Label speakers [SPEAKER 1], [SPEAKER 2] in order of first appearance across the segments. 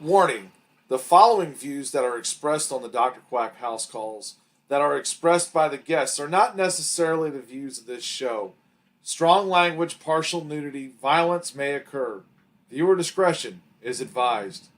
[SPEAKER 1] Warning: the following views that are expressed on the Dr. Quack house calls that are expressed by the guests are not necessarily the views of this show. Strong language, partial nudity, violence may occur. Viewer discretion is advised.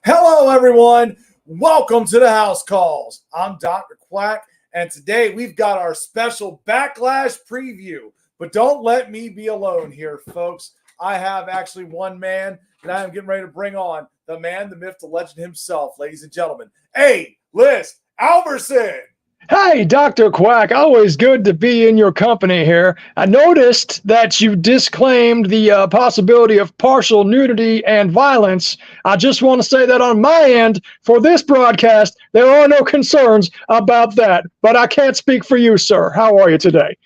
[SPEAKER 2] Hello, everyone. Welcome to the House Calls. I'm Dr. Quack, and today we've got our special Backlash preview. But don't let me be alone here, folks. I have actually one man that I am getting ready to bring on, the man, the myth, the legend himself, ladies and gentlemen. A-List Alverson.
[SPEAKER 3] Hey, Dr. Quack, always good to be in your company here. I noticed that you disclaimed the possibility of partial nudity and violence. I just want to say that on my end, for this broadcast, there are no concerns about that. But I can't speak for you, sir. How are you today?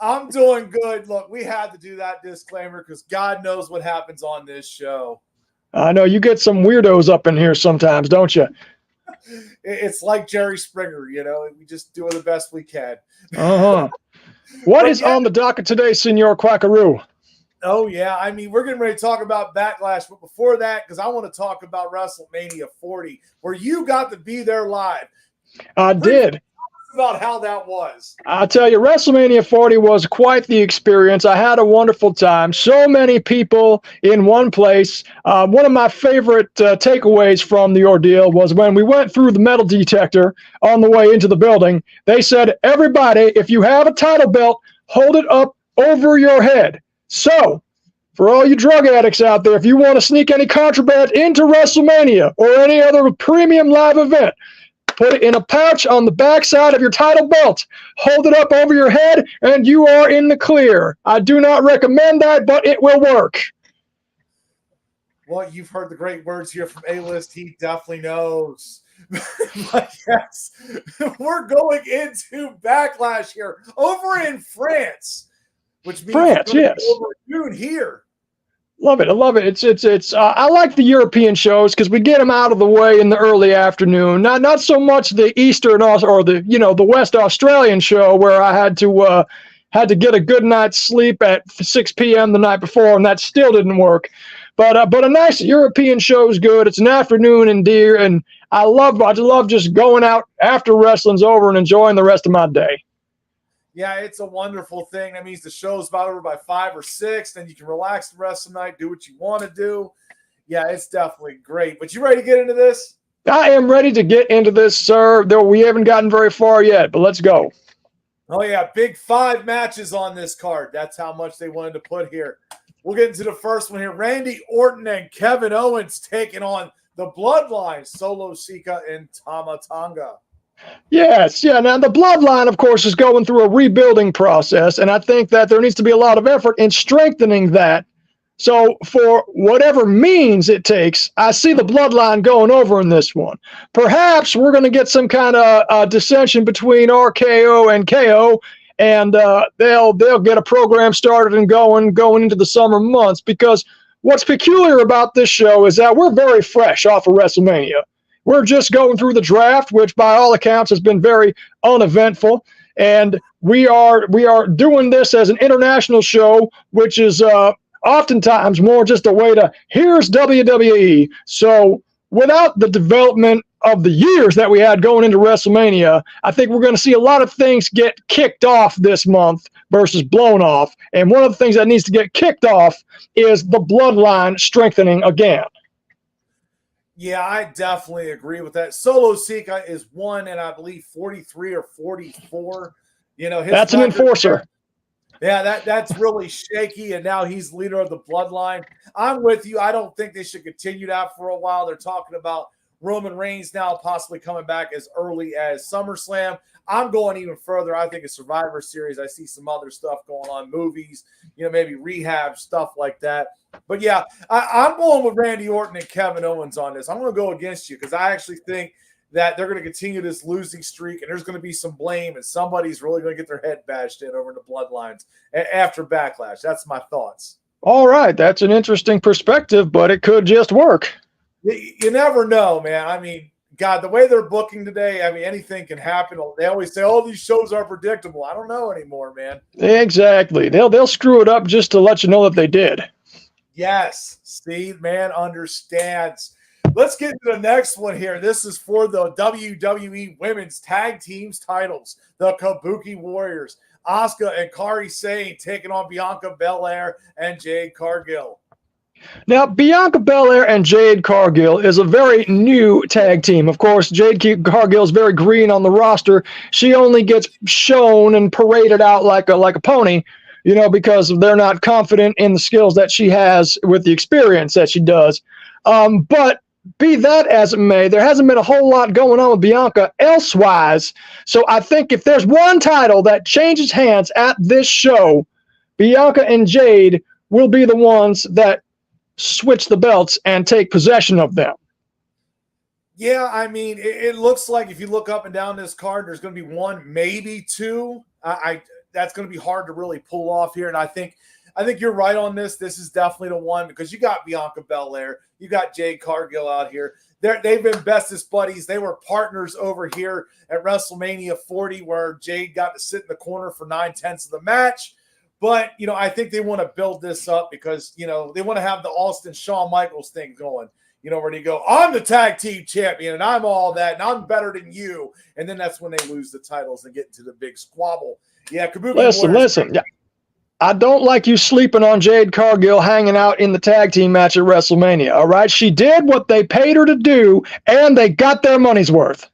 [SPEAKER 2] I'm doing good. Look, we had to do that disclaimer because God knows what happens on this show.
[SPEAKER 3] I know you get some weirdos up in here sometimes, don't you?
[SPEAKER 2] It's like Jerry Springer, you know, we just do the best we can.
[SPEAKER 3] What is on the docket today, Senor Quackaroo?
[SPEAKER 2] Oh, yeah. I mean, we're getting ready to talk about Backlash, but before that, because I want to talk about WrestleMania 40, where you got to be there live.
[SPEAKER 3] I did.
[SPEAKER 2] About how that was.
[SPEAKER 3] I tell you, WrestleMania 40 was quite the experience. I had a wonderful time. So many people in one place. One of my favorite takeaways from the ordeal was when we went through the metal detector on the way into the building. They said, everybody, if you have a title belt, hold it up over your head. So, for all you drug addicts out there, if you want to sneak any contraband into WrestleMania or any other premium live event, put it in a pouch on the backside of your title belt. Hold it up over your head, and you are in the clear. I do not recommend that, but it will work.
[SPEAKER 2] Well, you've heard the great words here from A-List. He definitely knows. But yes, we're going into Backlash here over in France, which means
[SPEAKER 3] France, yes.
[SPEAKER 2] over June here.
[SPEAKER 3] Love it. I love it. It's. I like the European shows because we get them out of the way in the early afternoon. Not so much the Eastern or the West Australian show where I had to get a good night's sleep at 6 p.m. the night before, and that still didn't work. But a nice European show is good. It's an afternoon in Deer, and I love just going out after wrestling's over and enjoying the rest of my day.
[SPEAKER 2] Yeah, it's a wonderful thing. That means the show's about over by 5 or 6. Then you can relax the rest of the night, do what you want to do. Yeah, it's definitely great. But you ready to get into this?
[SPEAKER 3] I am ready to get into this, sir. Though we haven't gotten very far yet, but let's go.
[SPEAKER 2] Oh, yeah, big 5 matches on this card. That's how much they wanted to put here. We'll get into the first one here. Randy Orton and Kevin Owens taking on the Bloodline, Solo Sikoa and Tama Tonga.
[SPEAKER 3] Yes, yeah. Now, the Bloodline, of course, is going through a rebuilding process, and I think that there needs to be a lot of effort in strengthening that. So, for whatever means it takes, I see the Bloodline going over in this one. Perhaps we're going to get some kind of dissension between RKO and KO, and they'll get a program started and going into the summer months, because what's peculiar about this show is that we're very fresh off of WrestleMania. We're just going through the draft, which by all accounts has been very uneventful. And we are doing this as an international show, which is oftentimes more just a way to, here's WWE. So without the development of the years that we had going into WrestleMania, I think we're going to see a lot of things get kicked off this month versus blown off. And one of the things that needs to get kicked off is the Bloodline strengthening again.
[SPEAKER 2] Yeah, I definitely agree with that. Solo Sikoa is 1 and I believe 43 or 44.
[SPEAKER 3] That's an enforcer.
[SPEAKER 2] Yeah, that's really shaky, and now he's leader of the Bloodline. I'm with you. I don't think they should continue that for a while. They're talking about Roman Reigns now possibly coming back as early as SummerSlam. I'm going even further. I think a Survivor Series. I see some other stuff going on, movies, maybe rehab, stuff like that. But yeah, I'm going with Randy Orton and Kevin Owens on this. I'm going to go against you because I actually think that they're going to continue this losing streak, and there's going to be some blame, and somebody's really going to get their head bashed in over the Bloodlines after Backlash. That's my thoughts.
[SPEAKER 3] All right, that's an interesting perspective, but it could just work.
[SPEAKER 2] You never know, man. I mean, God, the way they're booking today, I mean, anything can happen. They always say, "Oh, these shows are predictable." I don't know anymore, man.
[SPEAKER 3] Exactly. They'll screw it up just to let you know that they did.
[SPEAKER 2] Yes. See, man understands. Let's get to the next one here. This is for the WWE Women's Tag Teams titles. The Kabuki Warriors, Asuka and Kairi Sane taking on Bianca Belair and Jade Cargill.
[SPEAKER 3] Now, Bianca Belair and Jade Cargill is a very new tag team. Of course, Jade Cargill is very green on the roster. She only gets shown and paraded out like a pony, because they're not confident in the skills that she has with the experience that she does. But be that as it may, there hasn't been a whole lot going on with Bianca elsewise. So I think if there's one title that changes hands at this show, Bianca and Jade will be the ones that switch the belts and take possession of them.
[SPEAKER 2] Yeah, I mean, it looks like if you look up and down this card, there's going to be 1, maybe 2. That's going to be hard to really pull off here. And I think you're right on this. This is definitely the one because you got Bianca Belair, you got Jade Cargill out here. They've been bestest buddies. They were partners over here at WrestleMania 40, where Jade got to sit in the corner for 9/10 of the match. But, I think they want to build this up because, they want to have the Austin Shawn Michaels thing going, where they go, I'm the tag team champion and I'm all that and I'm better than you. And then that's when they lose the titles and get into the big squabble. Yeah, Kabuki
[SPEAKER 3] Listen. Yeah. I don't like you sleeping on Jade Cargill hanging out in the tag team match at WrestleMania, all right? She did what they paid her to do, and they got their money's worth.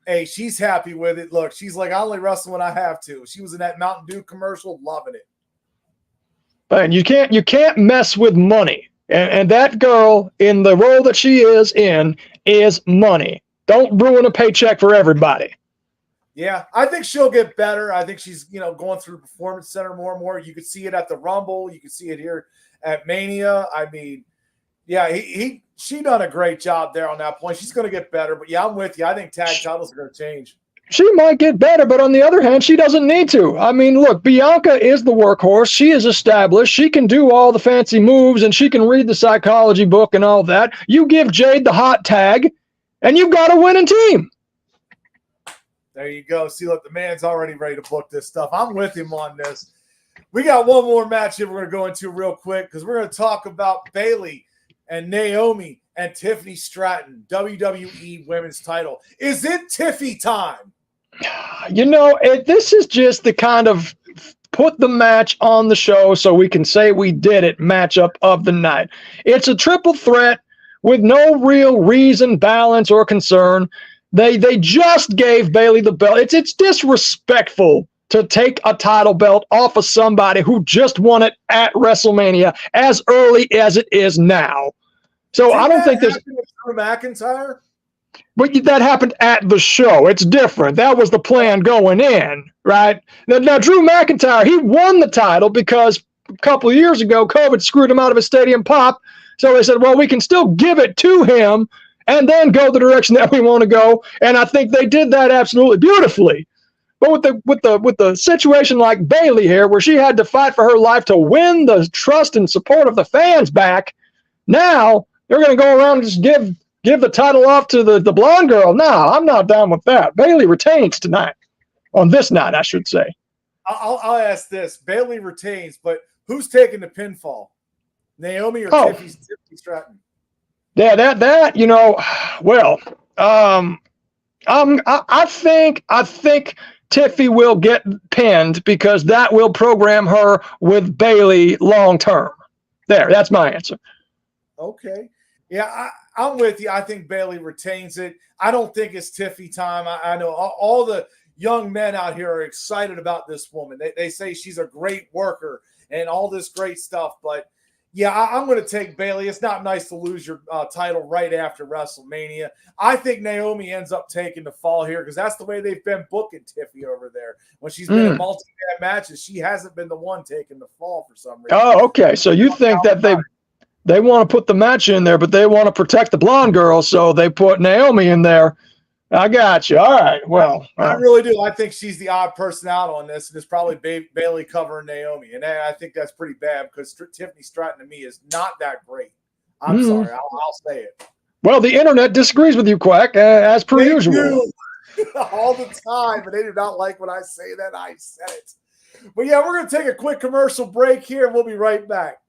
[SPEAKER 2] Hey, she's happy with it. Look, she's like, I only wrestle when I have to. She was in that Mountain Dew commercial, loving it.
[SPEAKER 3] But you can't mess with money. And that girl, in the role that she is in, is money. Don't ruin a paycheck for everybody.
[SPEAKER 2] Yeah, I think she'll get better. I think she's, going through Performance Center more and more. You could see it at the Rumble. You could see it here at Mania. I mean, yeah, she done a great job there on that point. She's going to get better. But, yeah, I'm with you. I think tag titles are going to change.
[SPEAKER 3] She might get better, but on the other hand, she doesn't need to. I mean, look, Bianca is the workhorse. She is established. She can do all the fancy moves, and she can read the psychology book and all that. You give Jade the hot tag, and you've got a winning team.
[SPEAKER 2] There you go. See, look, the man's already ready to book this stuff. I'm with him on this. We got one more match here we're going to go into real quick because we're going to talk about Bayley and Naomi and Tiffany Stratton, WWE Women's title. Is it Tiffy time?
[SPEAKER 3] This is just the kind of put the match on the show so we can say we did it matchup of the night. It's a triple threat with no real reason, balance, or concern. They just gave Bayley the belt. It's disrespectful to take a title belt off of somebody who just won it at WrestleMania as early as it is now. So I don't think there's
[SPEAKER 2] Drew McIntyre.
[SPEAKER 3] But that happened at the show. It's different. That was the plan going in, right? Now Drew McIntyre, he won the title because a couple of years ago, COVID screwed him out of his stadium pop. So they said, well, we can still give it to him and then go the direction that we want to go. And I think they did that absolutely beautifully. But with the situation like Bayley here, where she had to fight for her life to win the trust and support of the fans back, now they're going to go around and just give the title off to the blonde girl. No, I'm not down with that. Bayley retains tonight. On this night, I should say.
[SPEAKER 2] I'll ask this. Bayley retains, but who's taking the pinfall? Naomi or Tiffany Stratton?
[SPEAKER 3] Yeah, I think Tiffy will get pinned because that will program her with Bayley long term. That's my answer.
[SPEAKER 2] Okay. Yeah, I'm with you. I think Bayley retains it. I don't think it's Tiffy time. I know all the young men out here are excited about this woman. They say she's a great worker and all this great stuff, but yeah, I'm going to take Bayley. It's not nice to lose your title right after WrestleMania. I think Naomi ends up taking the fall here because that's the way they've been booking Tiffy over there. When she's been in multi-man matches, she hasn't been the one taking the fall for some reason.
[SPEAKER 3] Oh, okay. So you think that they want to put the match in there, but they want to protect the blonde girl, so they put Naomi in there. I got you. All right. Well,
[SPEAKER 2] I really do. I think she's the odd person out on this, and it's probably Bayley covering Naomi, and I think that's pretty bad because Tiffany Stratton to me is not that great. I'm sorry. I'll say it.
[SPEAKER 3] Well, the internet disagrees with you, Quack, as per usual.
[SPEAKER 2] All the time, but they do not like when I say that. I said it. But yeah, we're going to take a quick commercial break here, and we'll be right back.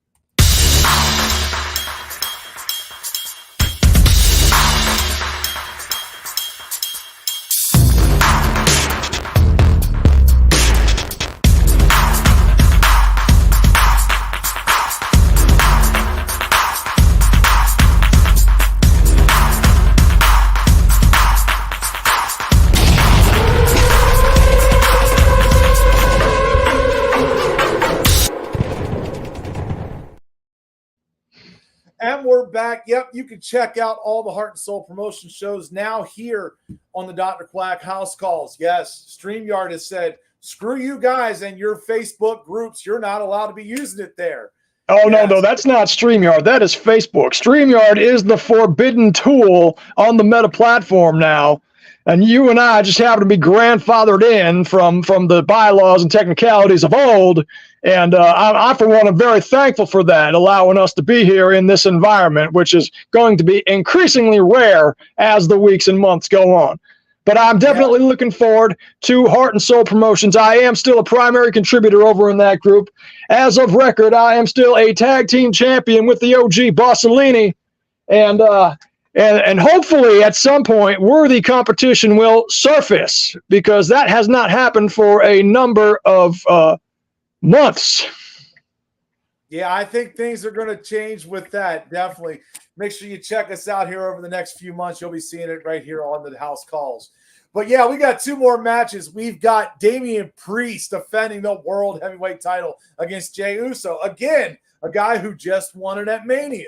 [SPEAKER 2] And we're back. Yep, you can check out all the Heart and Soul promotion shows now here on the Dr. Quack House Calls. Yes, StreamYard has said, screw you guys and your Facebook groups. You're not allowed to be using it there.
[SPEAKER 3] Oh, yes. No, that's not StreamYard. That is Facebook. StreamYard is the forbidden tool on the Meta platform now. And you and I just happen to be grandfathered in from the bylaws and technicalities of old. And I, for one, am very thankful for that, allowing us to be here in this environment, which is going to be increasingly rare as the weeks and months go on. But I'm definitely looking forward to Heart and Soul Promotions. I am still a primary contributor over in that group. As of record, I am still a tag team champion with the OG Bossellini. And hopefully at some point worthy competition will surface, because that has not happened for a number of months.
[SPEAKER 2] Yeah, I think things are going to change with that. Definitely. Make sure you check us out here over the next few months. You'll be seeing it right here on the House Calls. But yeah, we got 2 more matches. We've got Damian Priest defending the World Heavyweight title against Jey Uso. Again, a guy who just won it at Mania.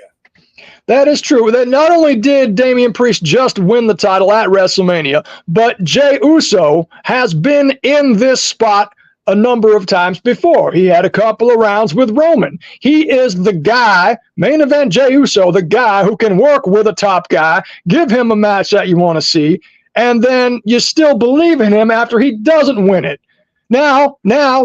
[SPEAKER 3] That is true. That not only did Damian Priest just win the title at WrestleMania, but Jey Uso has been in this spot a number of times before. He had a couple of rounds with Roman. He is the guy, main event Jey Uso, the guy who can work with a top guy, give him a match that you want to see, and then you still believe in him after he doesn't win it. Now,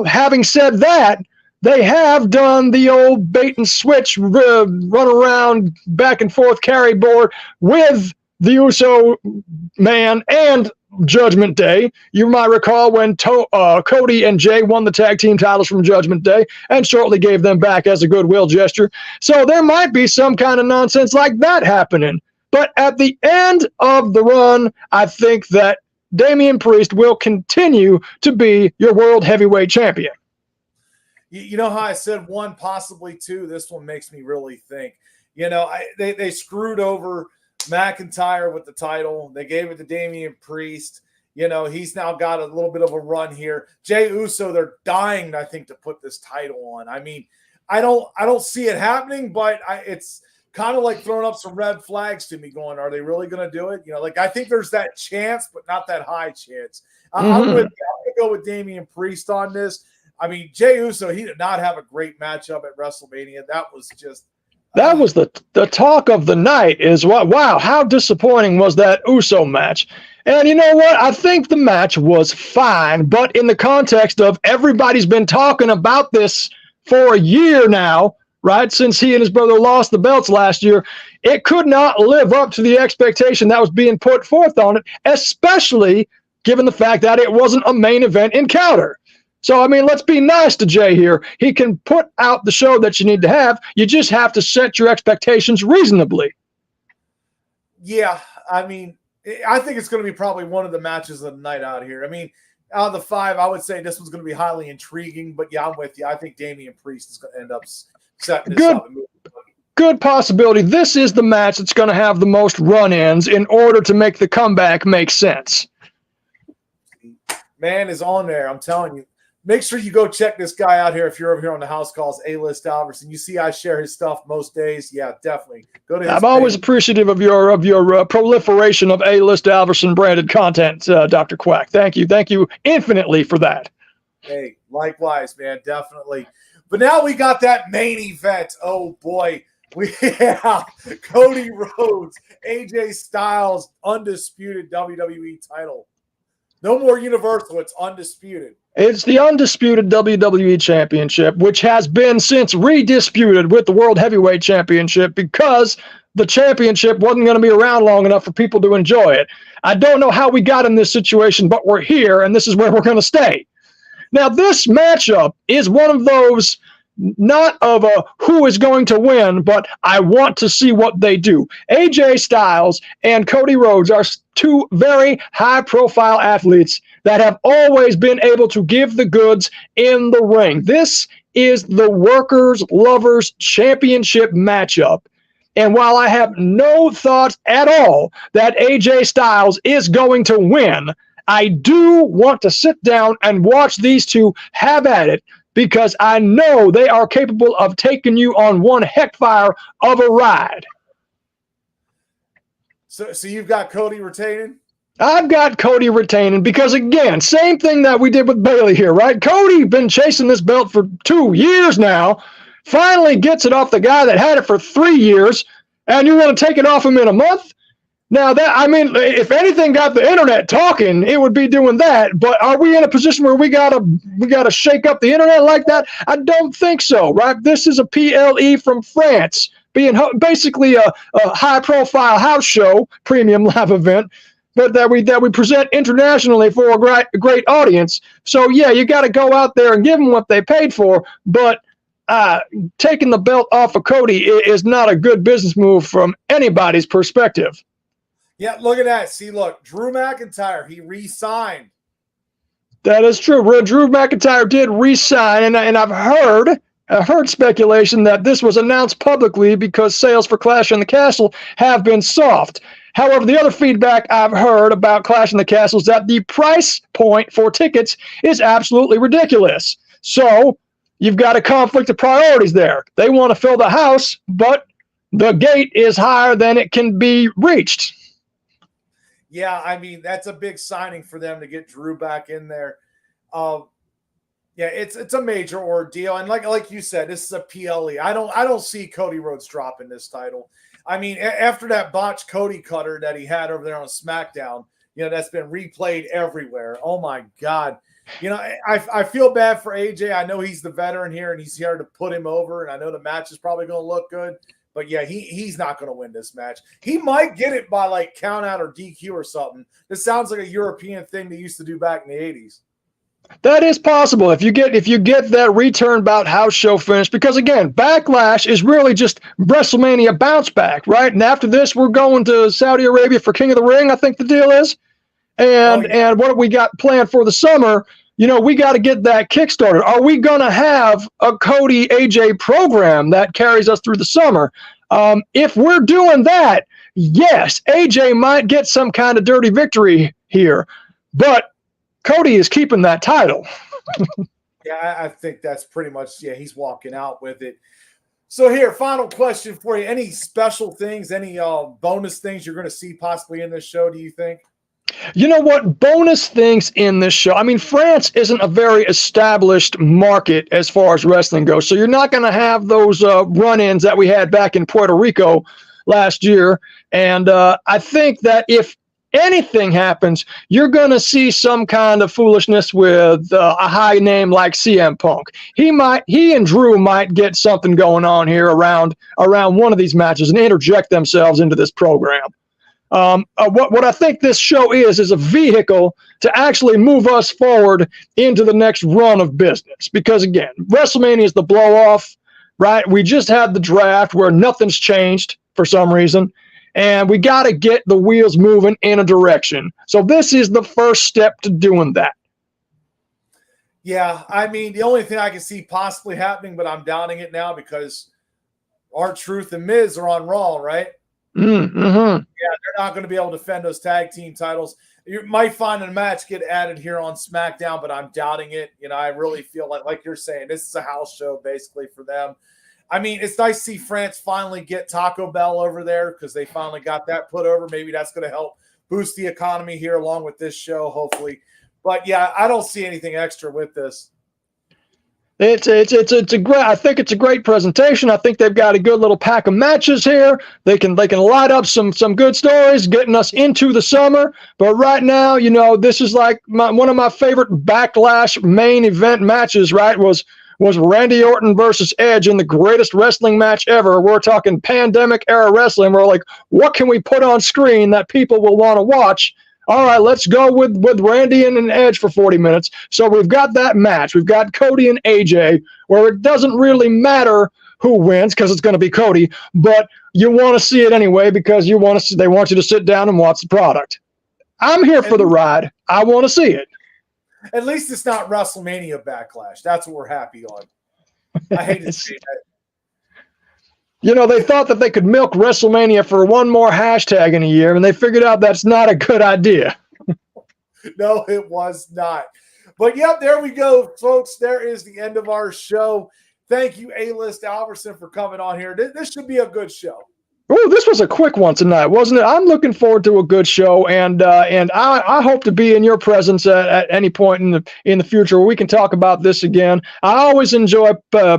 [SPEAKER 3] having said that, they have done the old bait and switch, run around back and forth carry board with the Uso man and Judgment Day. You might recall when Cody and Jay won the tag team titles from Judgment Day and shortly gave them back as a goodwill gesture. So there might be some kind of nonsense like that happening. But at the end of the run, I think that Damian Priest will continue to be your World Heavyweight Champion.
[SPEAKER 2] You know how I said 1, possibly 2? This one makes me really think. You know, they screwed over McIntyre with the title. They gave it to Damian Priest. You know, he's now got a little bit of a run here. Jey Uso, they're dying, I think, to put this title on. I mean, I don't see it happening, but it's kind of like throwing up some red flags to me going, are they really going to do it? You know, like I think there's that chance, but not that high chance. I'm going to go with Damian Priest on this. I mean, Jey Uso, he did not have a great matchup at WrestleMania. That was just
[SPEAKER 3] that was the talk of the night is what, wow, how disappointing was that Uso match? And you know what? I think the match was fine, but in the context of everybody's been talking about this for a year now, right? Since he and his brother lost the belts last year, it could not live up to the expectation that was being put forth on it, especially given the fact that it wasn't a main event encounter. So, I mean, let's be nice to Jay here. He can put out the show that you need to have. You just have to set your expectations reasonably.
[SPEAKER 2] Yeah, I mean, I think it's going to be probably one of the matches of the night out here. I mean, out of the 5, I would say this one's going to be highly intriguing. But, yeah, I'm with you. I think Damian Priest is going to end up setting this up.
[SPEAKER 3] Good possibility. This is the match that's going to have the most run-ins in order to make the comeback make sense.
[SPEAKER 2] Man is on there, I'm telling you. Make sure you go check this guy out here if you're over here on the House Calls, A-List Alverson. You see I share his stuff most days. Yeah, definitely. Go to his
[SPEAKER 3] I'm always appreciative of your proliferation of A-List Alverson branded content, Dr. Quack. Thank you. Thank you infinitely for that.
[SPEAKER 2] Hey, likewise, man, definitely. But now we got that main event. Oh, boy. We have Cody Rhodes, AJ Styles, undisputed WWE title. No more Universal. It's undisputed.
[SPEAKER 3] It's the undisputed WWE Championship, which has been since redisputed with the World Heavyweight Championship because the championship wasn't going to be around long enough for people to enjoy it. I don't know how we got in this situation, but we're here, and this is where we're going to stay. Now, this matchup is one of those, not of a who is going to win, but I want to see what they do. AJ Styles and Cody Rhodes are 2 very high-profile athletes that have always been able to give the goods in the ring. This is the Workers Lovers Championship matchup. And while I have no thoughts at all that AJ Styles is going to win, I do want to sit down and watch these 2 have at it, because I know they are capable of taking you on one heckfire of a ride.
[SPEAKER 2] So you've got Cody retaining?
[SPEAKER 3] I've got Cody retaining because, again, same thing that we did with Bayley here, right? Cody been chasing this belt for 2 years now, finally gets it off the guy that had it for 3 years, and you're going to take it off him in a month? Now, that, I mean, if anything got the internet talking, it would be doing that. But are we in a position where we gotta shake up the internet like that? I don't think so, right? This is a PLE from France, being basically a high-profile house show, premium live event. but that we present internationally for a great audience. So yeah, you got to go out there and give them what they paid for. But taking the belt off of Cody is not a good business move from anybody's perspective.
[SPEAKER 2] Yeah, look at that. See, look, Drew McIntyre, he re-signed.
[SPEAKER 3] That is true. Drew McIntyre did re-sign, and I've heard speculation that this was announced publicly because sales for Clash in the Castle have been soft. However, the other feedback I've heard about Clash in the Castle is that the price point for tickets is absolutely ridiculous. So you've got a conflict of priorities there. They want to fill the house, but the gate is higher than it can be reached.
[SPEAKER 2] Yeah, I mean, that's a big signing for them to get Drew back in there. Yeah, it's a major ordeal. And like you said, this is a PLE. I don't see Cody Rhodes dropping this title. I mean, after that botched Cody cutter that he had over there on SmackDown, that's been replayed everywhere. Oh my God. I feel bad for AJ. I know he's the veteran here and he's here to put him over. And I know the match is probably going to look good. But yeah, he's not going to win this match. He might get it by like count out or DQ or something. This sounds like a European thing they used to do back in the 80s.
[SPEAKER 3] That is possible if you get that return bout house show finish, because again, Backlash is really just WrestleMania bounce back, right? And after this, we're going to Saudi Arabia for King of the Ring, I think the deal is. And what we got planned for the summer, we got to get that kickstarted. Are we going to have a Cody AJ program that carries us through the summer? If we're doing that, yes, AJ might get some kind of dirty victory here, but Cody is keeping that title.
[SPEAKER 2] Yeah, I think that's pretty much, he's walking out with it. So here, final question for you. Any special things, any bonus things you're going to see possibly in this show, do you think?
[SPEAKER 3] You know what? Bonus things in this show. I mean, France isn't a very established market as far as wrestling goes. So you're not going to have those run-ins that we had back in Puerto Rico last year. And I think that if anything happens, you're going to see some kind of foolishness with a high name like CM Punk. He and Drew might get something going on here around one of these matches and interject themselves into this program. What I think this show is a vehicle to actually move us forward into the next run of business. Because again, WrestleMania is the blow off, right? We just had the draft where nothing's changed for some reason, and we got to get the wheels moving in a direction. So this is the first step to doing that.
[SPEAKER 2] Yeah, I mean, the only thing I can see possibly happening, but I'm doubting it now because R-Truth and Miz are on Raw, right?
[SPEAKER 3] Mm-hmm.
[SPEAKER 2] Yeah, they're not going to be able to defend those tag team titles. You might find a match get added here on SmackDown, but I'm doubting it. I really feel like you're saying, this is a house show basically for them. I mean, it's nice to see France finally get Taco Bell over there because they finally got that put over. Maybe that's going to help boost the economy here along with this show, hopefully. But yeah, I don't see anything extra with this.
[SPEAKER 3] It's a great. I think it's a great presentation. I think they've got a good little pack of matches here. They can light up some good stories, getting us into the summer. But right now, this is like one of my favorite Backlash main event matches. Right, was Randy Orton versus Edge in the greatest wrestling match ever. We're talking pandemic era wrestling. We're like, what can we put on screen that people will want to watch? All right, let's go with Randy and Edge for 40 minutes. So we've got that match. We've got Cody and AJ, where it doesn't really matter who wins because it's going to be Cody, but you want to see it anyway because they want you to sit down and watch the product. I'm here for the ride. I want to see it.
[SPEAKER 2] At least it's not WrestleMania Backlash. That's what we're happy on. I hate to see that.
[SPEAKER 3] They thought that they could milk WrestleMania for one more hashtag in a year, and they figured out that's not a good idea.
[SPEAKER 2] No, it was not. But, yep, there we go, folks. There is the end of our show. Thank you, A-List Alverson, for coming on here. This should be a good show.
[SPEAKER 3] Oh, this was a quick one tonight, wasn't it? I'm looking forward to a good show, and I hope to be in your presence at any point in the future where we can talk about this again. I always enjoy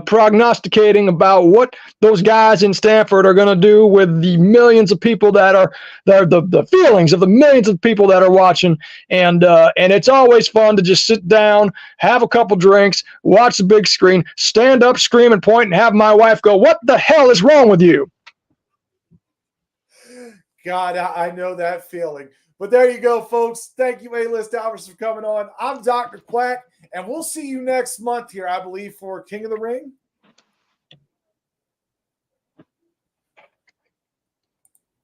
[SPEAKER 3] prognosticating about what those guys in Stanford are going to do with the millions of people that are the feelings of the millions of people that are watching, and it's always fun to just sit down, have a couple drinks, watch the big screen, stand up, scream and point, and have my wife go, "What the hell is wrong with you?"
[SPEAKER 2] God, I know that feeling. But there you go, folks. Thank you, A-List Alverson, for coming on. I'm Dr. Quack, and we'll see you next month here, I believe, for King of the Ring.